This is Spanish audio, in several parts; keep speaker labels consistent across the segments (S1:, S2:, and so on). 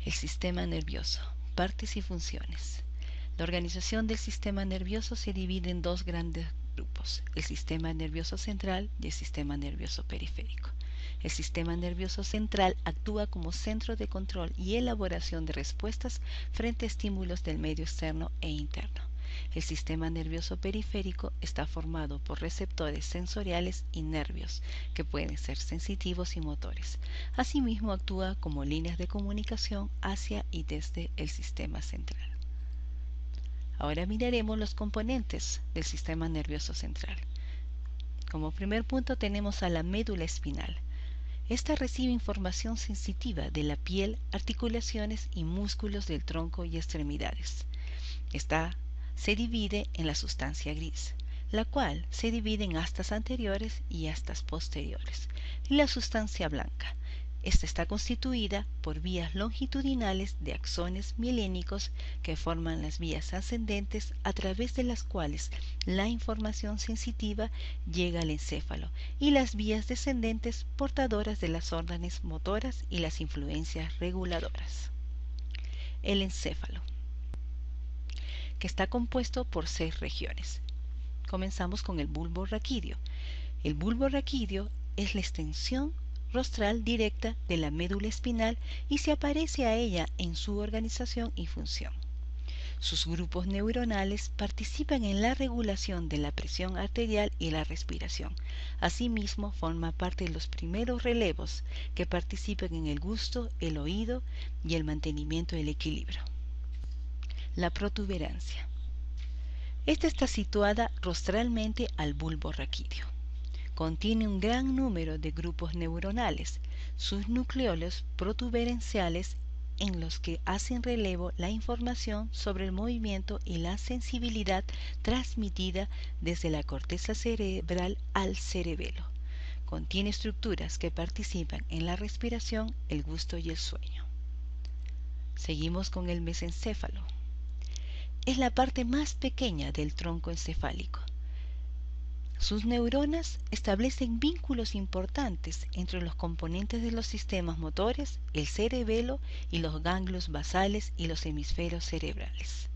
S1: El sistema nervioso, partes y funciones. La organización del sistema nervioso se divide en dos grandes grupos, el sistema nervioso central y el sistema nervioso periférico. El sistema nervioso central actúa como centro de control y elaboración de respuestas frente a estímulos del medio externo e interno. El sistema nervioso periférico está formado por receptores sensoriales y nervios, que pueden ser sensitivos y motores. Asimismo, actúa como líneas de comunicación hacia y desde el sistema central. Ahora miraremos los componentes del sistema nervioso central. Como primer punto tenemos a la médula espinal. Esta recibe información sensitiva de la piel, articulaciones y músculos del tronco y extremidades. Esta se divide en la sustancia gris, la cual se divide en astas anteriores y astas posteriores, y la sustancia blanca. Esta está constituida por vías longitudinales de axones mielénicos que forman las vías ascendentes a través de las cuales la información sensitiva llega al encéfalo, y las vías descendentes portadoras de las órdenes motoras y las influencias reguladoras. El encéfalo, que está compuesto por 6 regiones. Comenzamos con el bulbo raquídeo. El bulbo raquídeo es la extensión rostral directa de la médula espinal y se aparece a ella en su organización y función. Sus grupos neuronales participan en la regulación de la presión arterial y la respiración. Asimismo, forma parte de los primeros relevos que participan en el gusto, el oído y el mantenimiento del equilibrio. La protuberancia. Esta está situada rostralmente al bulbo raquídeo. Contiene un gran número de grupos neuronales, sus nucleolos protuberanciales, en los que hacen relevo la información sobre el movimiento y la sensibilidad transmitida desde la corteza cerebral al cerebelo. Contiene estructuras que participan en la respiración, el gusto y el sueño. Seguimos con el mesencéfalo. Es la parte más pequeña del tronco encefálico. Sus neuronas establecen vínculos importantes entre los componentes de los sistemas motores, el cerebelo y los ganglios basales y los hemisferios cerebrales.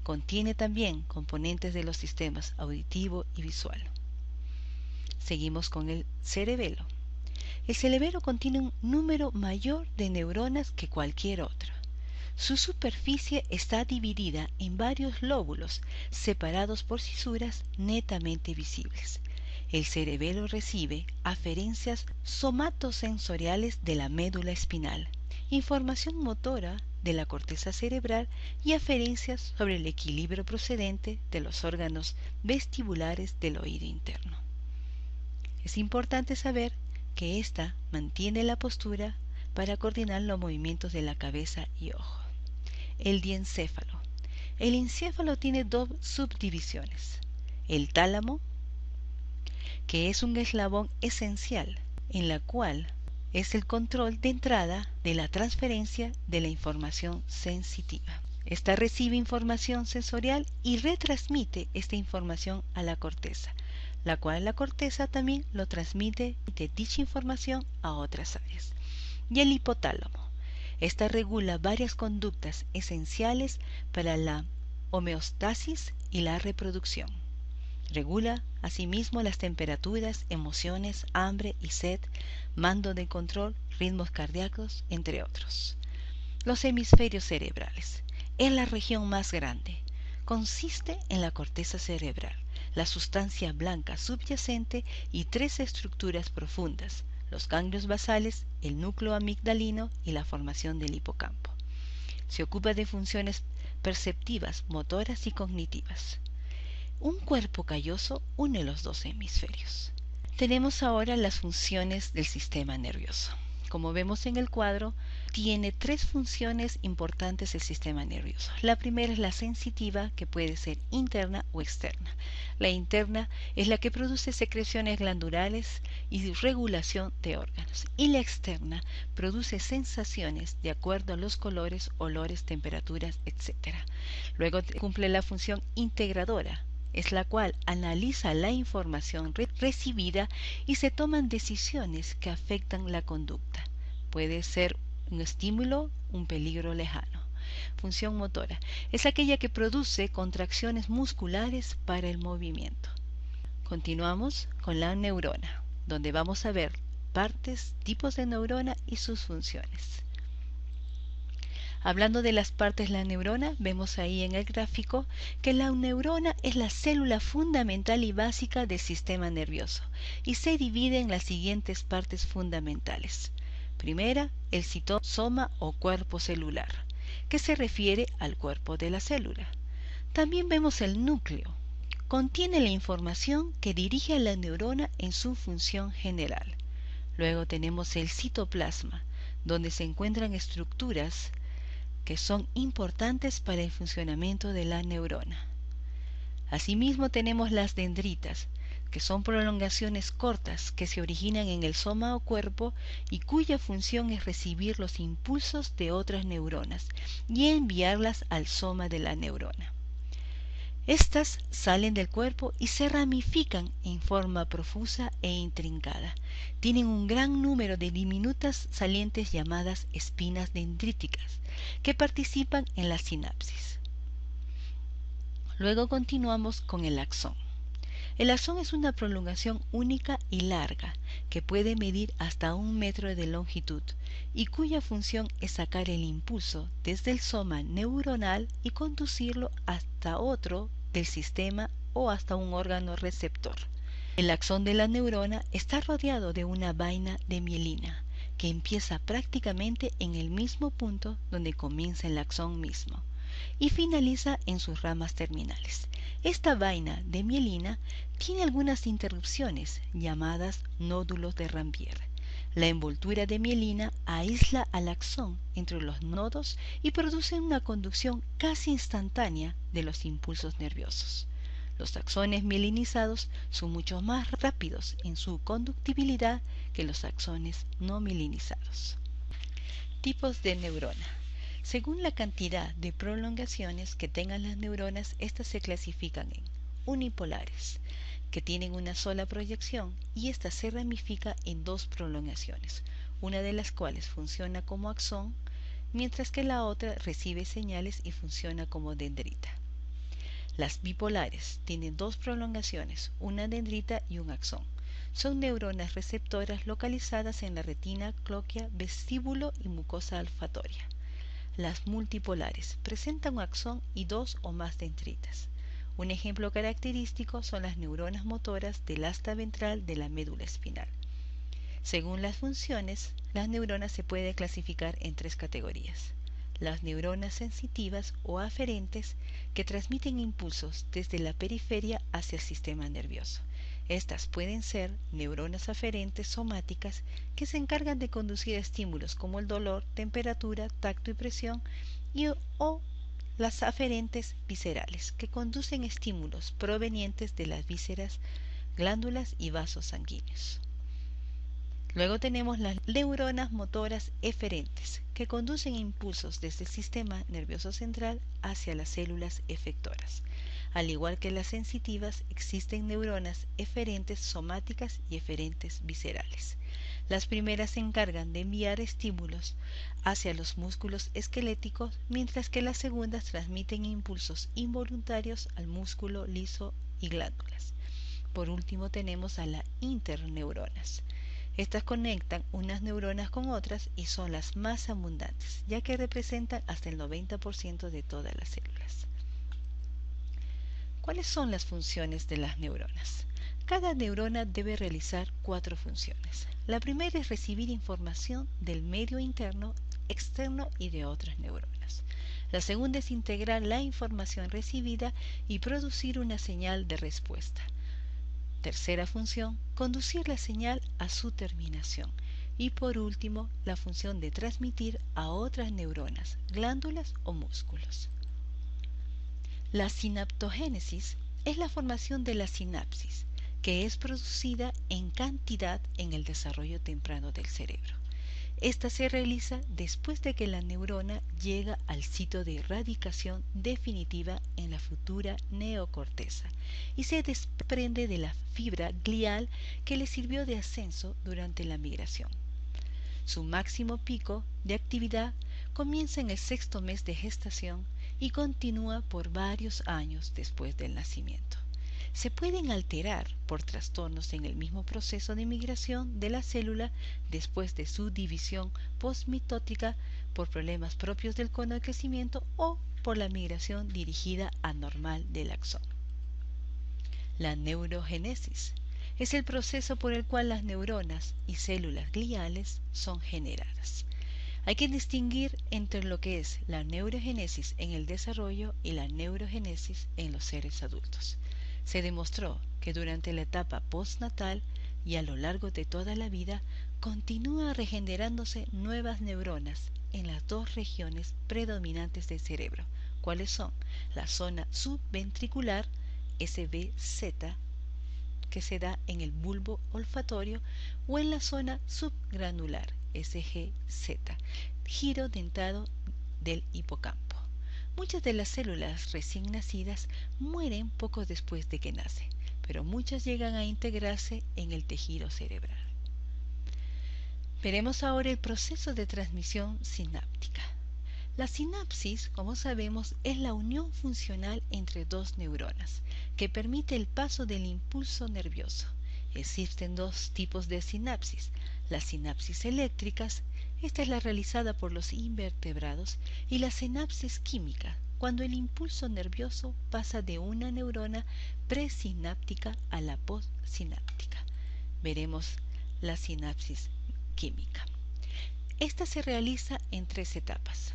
S1: Contiene también componentes de los sistemas auditivo y visual. Seguimos con el cerebelo. El cerebelo contiene un número mayor de neuronas que cualquier otro. Su superficie está dividida en varios lóbulos, separados por cisuras netamente visibles. El cerebelo recibe aferencias somatosensoriales de la médula espinal, información motora de la corteza cerebral y aferencias sobre el equilibrio procedente de los órganos vestibulares del oído interno. Es importante saber que ésta mantiene la postura para coordinar los movimientos de la cabeza y ojos. El diencéfalo. El encéfalo tiene 2 subdivisiones. El tálamo, que es un eslabón esencial, en la cual es el control de entrada de la transferencia de la información sensitiva. Esta recibe información sensorial y retransmite esta información a la corteza, la cual la corteza también lo transmite de dicha información a otras áreas. Y el hipotálamo. Esta regula varias conductas esenciales para la homeostasis y la reproducción. Regula asimismo las temperaturas, emociones, hambre y sed, mando de control, ritmos cardíacos, entre otros. Los hemisferios cerebrales. Es la región más grande. Consiste en la corteza cerebral, la sustancia blanca subyacente y 3 estructuras profundas: los ganglios basales, el núcleo amigdalino y la formación del hipocampo. Se ocupa de funciones perceptivas, motoras y cognitivas. Un cuerpo calloso une los 2 hemisferios. Tenemos ahora las funciones del sistema nervioso. Como vemos en el cuadro, tiene 3 funciones importantes el sistema nervioso. La primera es la sensitiva, que puede ser interna o externa. La interna es la que produce secreciones glandulares y regulación de órganos. Y la externa produce sensaciones de acuerdo a los colores, olores, temperaturas, etc. Luego cumple la función integradora, es la cual analiza la información recibida y se toman decisiones que afectan la conducta. Puede ser un estímulo un peligro lejano. Función motora es aquella que produce contracciones musculares para el movimiento. Continuamos con la neurona, donde vamos a ver partes, tipos de neurona y sus funciones. Hablando de las partes de la neurona, vemos ahí en el gráfico que la neurona es la célula fundamental y básica del sistema nervioso y se divide en las siguientes partes fundamentales. Primera, el citosoma o cuerpo celular, que se refiere al cuerpo de la célula. También vemos el núcleo. Contiene la información que dirige a la neurona en su función general. Luego tenemos el citoplasma, donde se encuentran estructuras que son importantes para el funcionamiento de la neurona. Asimismo tenemos las dendritas, que son prolongaciones cortas que se originan en el soma o cuerpo y cuya función es recibir los impulsos de otras neuronas y enviarlas al soma de la neurona. Estas salen del cuerpo y se ramifican en forma profusa e intrincada. Tienen un gran número de diminutas salientes llamadas espinas dendríticas, que participan en la sinapsis. Luego continuamos con el axón. El axón es una prolongación única y larga, que puede medir hasta 1 metro de longitud y cuya función es sacar el impulso desde el soma neuronal y conducirlo hasta otro del sistema o hasta un órgano receptor. El axón de la neurona está rodeado de una vaina de mielina, que empieza prácticamente en el mismo punto donde comienza el axón mismo y finaliza en sus ramas terminales. Esta vaina de mielina tiene algunas interrupciones llamadas nódulos de Rambier. La envoltura de mielina aísla al axón entre los nodos y produce una conducción casi instantánea de los impulsos nerviosos. Los axones mielinizados son mucho más rápidos en su conductibilidad que los axones no mielinizados. Tipos de neurona. Según la cantidad de prolongaciones que tengan las neuronas, estas se clasifican en unipolares, que tienen una sola proyección y esta se ramifica en 2 prolongaciones, una de las cuales funciona como axón, mientras que la otra recibe señales y funciona como dendrita. Las bipolares tienen 2 prolongaciones, una dendrita y un axón. Son neuronas receptoras localizadas en la retina, cóclea, vestíbulo y mucosa olfatoria. Las multipolares presentan un axón y 2 o más dendritas. Un ejemplo característico son las neuronas motoras del asta ventral de la médula espinal. Según las funciones, las neuronas se pueden clasificar en 3 categorías. Las neuronas sensitivas o aferentes, que transmiten impulsos desde la periferia hacia el sistema nervioso. Estas pueden ser neuronas aferentes somáticas, que se encargan de conducir estímulos como el dolor, temperatura, tacto y presión, o las aferentes viscerales, que conducen estímulos provenientes de las vísceras, glándulas y vasos sanguíneos. Luego tenemos las neuronas motoras eferentes, que conducen impulsos desde el sistema nervioso central hacia las células efectoras. Al igual que las sensitivas, existen neuronas eferentes somáticas y eferentes viscerales. Las primeras se encargan de enviar estímulos hacia los músculos esqueléticos, mientras que las segundas transmiten impulsos involuntarios al músculo liso y glándulas. Por último tenemos a las interneuronas. Estas conectan unas neuronas con otras y son las más abundantes, ya que representan hasta el 90% de todas las células. ¿Cuáles son las funciones de las neuronas? Cada neurona debe realizar 4 funciones. La primera es recibir información del medio interno, externo y de otras neuronas. La segunda es integrar la información recibida y producir una señal de respuesta. Tercera función, conducir la señal a su terminación. Y por último, la función de transmitir a otras neuronas, glándulas o músculos. La sinaptogénesis es la formación de la sinapsis, que es producida en cantidad en el desarrollo temprano del cerebro. Esta se realiza después de que la neurona llega al sitio de radicación definitiva en la futura neocorteza y se desprende de la fibra glial que le sirvió de ascenso durante la migración. Su máximo pico de actividad comienza en el sexto mes de gestación y continúa por varios años después del nacimiento. Se pueden alterar por trastornos en el mismo proceso de migración de la célula después de su división postmitótica, por problemas propios del cono de crecimiento o por la migración dirigida anormal del axón. La neurogénesis es el proceso por el cual las neuronas y células gliales son generadas. Hay que distinguir entre lo que es la neurogénesis en el desarrollo y la neurogénesis en los seres adultos. Se demostró que durante la etapa postnatal y a lo largo de toda la vida continúa regenerándose nuevas neuronas en las dos regiones predominantes del cerebro, cuáles son la zona subventricular, SVZ, que se da en el bulbo olfatorio, o en la zona subgranular, SGZ, giro dentado del hipocampo. Muchas de las células recién nacidas mueren poco después de que nacen, pero muchas llegan a integrarse en el tejido cerebral. Veremos ahora el proceso de transmisión sináptica. La sinapsis, como sabemos, es la unión funcional entre dos neuronas, que permite el paso del impulso nervioso. Existen dos tipos de sinapsis: las sinapsis eléctricas, esta es la realizada por los invertebrados, y la sinapsis química, cuando el impulso nervioso pasa de una neurona presináptica a la postsináptica. Veremos la sinapsis química. Esta se realiza en tres etapas.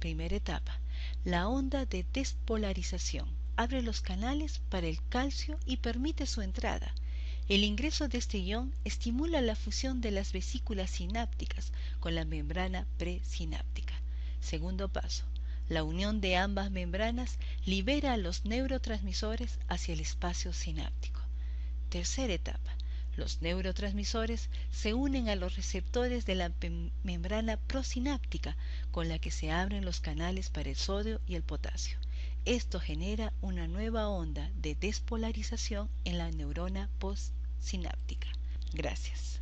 S1: Primera etapa: la onda de despolarización abre los canales para el calcio y permite su entrada. El ingreso de este ion estimula la fusión de las vesículas sinápticas con la membrana presináptica. Segundo paso: la unión de ambas membranas libera a los neurotransmisores hacia el espacio sináptico. Tercera etapa: los neurotransmisores se unen a los receptores de la membrana prosináptica, con la que se abren los canales para el sodio y el potasio. Esto genera una nueva onda de despolarización en la neurona postsináptica. Gracias.